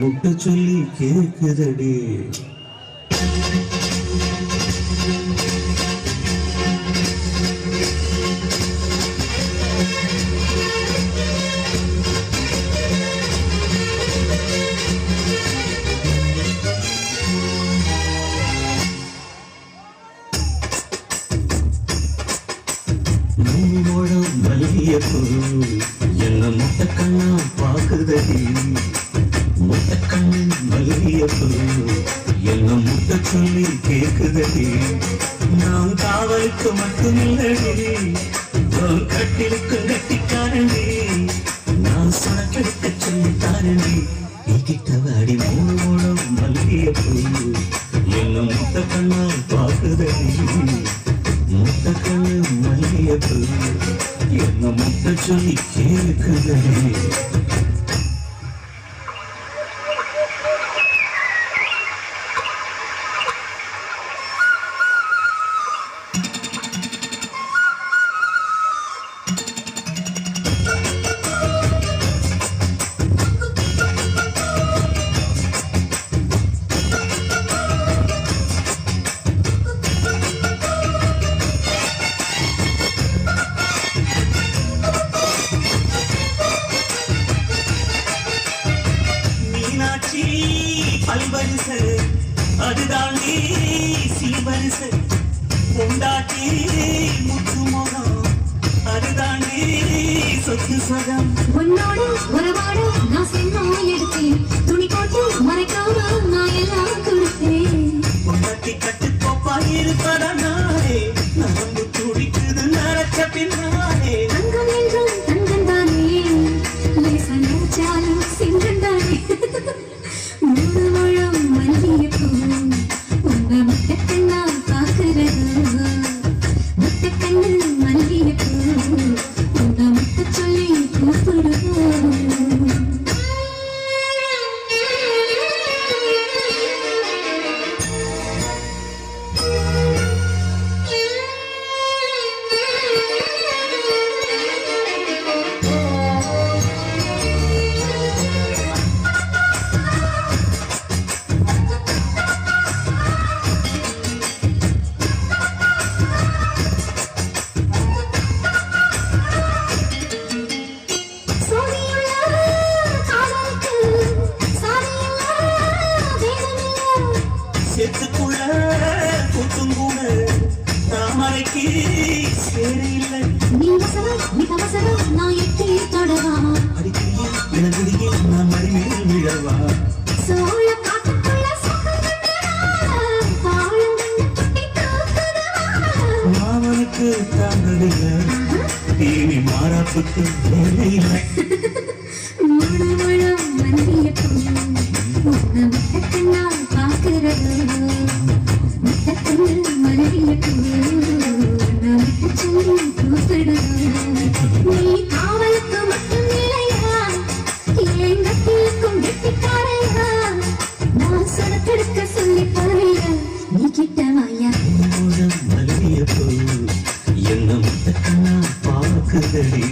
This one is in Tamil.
முட்ட சொல்லி கேக்குதடி என்ன முட்டை கண்ணா பாக்குதடி முட்டை கண்ணு மல்லியப்பு என்ன முட்டை சொல்லி கேக்குதடி நான் காவலுக்கு மட்டுமில்லடி கட்டிலுக்கு கட்டிக்காரண்டி நான் சுணக்கெடுக்க சொல்லி தாரண்டி கிட்டவாடி மூணு மூலம் மல்லியப்பு என்ன முட்டை கண்ணா பாக்குதடி முட்டை கண்ணு மல்லியப்பு என்ன முட்டை சொல்லி கேக்குதடி பல்வரிசு அதுதாண்டி சீவரிசு கொண்டாட்டி முத்து மோகம் அதுதாண்டி சொத்து சகம் உன்னோடு உறவாடு நான் சென்னும் எடுத்தேன் துணி போட்டு மறைக்காம நான் எல்லாம் கொடுத்தேன் கொண்டாட்டி கட்டு கோப்பா இருப்பதனாலே நரம்பு துடிக்குது நரச்ச பின்னாலே தங்கம் என்றும் தங்கம் தானே லேசா நினைச்சாலும் சிங்கம் தானே மூணு முழம் மல்லிகைப்பூ உங்க முட்டை கண்ணா பாக்குறது முட்டை கண்ணு மல்லிகைப்பூ உங்க முட்டை சொல்லி கூப்பிடுவோம் செத்துக்குள்ள கூட்டும் கூட தாமரைக்கு சேரையில்லை நீ அவசரம் நான் எட்டி தொடவா அடிக்கடியில் இளங்குடியில் நான் மடிமேல் விழவா சோழ காட்டுக்குள்ள மாமனுக்கு தாங்கடில்லை தீனி மாறாப்புக்கு வேலையில்லை மூணு முழம் மல்லிகைப்பூ உங்க முட்டை கண்ணா பாக்குறது முட்டை கண்ணு மல்லிகைப்பூ உங்க முட்டை சொல்லி கூப்பிடுது நீ காவலுக்கு மட்டும் இல்லையா என் கட்டிலுக்கும் கெட்டிக்காரையா நான் சுடக்கெடுக்க சொல்லி தரையா நீ கிட்ட வாயா மல்லியப்பூ என்ன முட்டை கண்ணா பாக்குதடி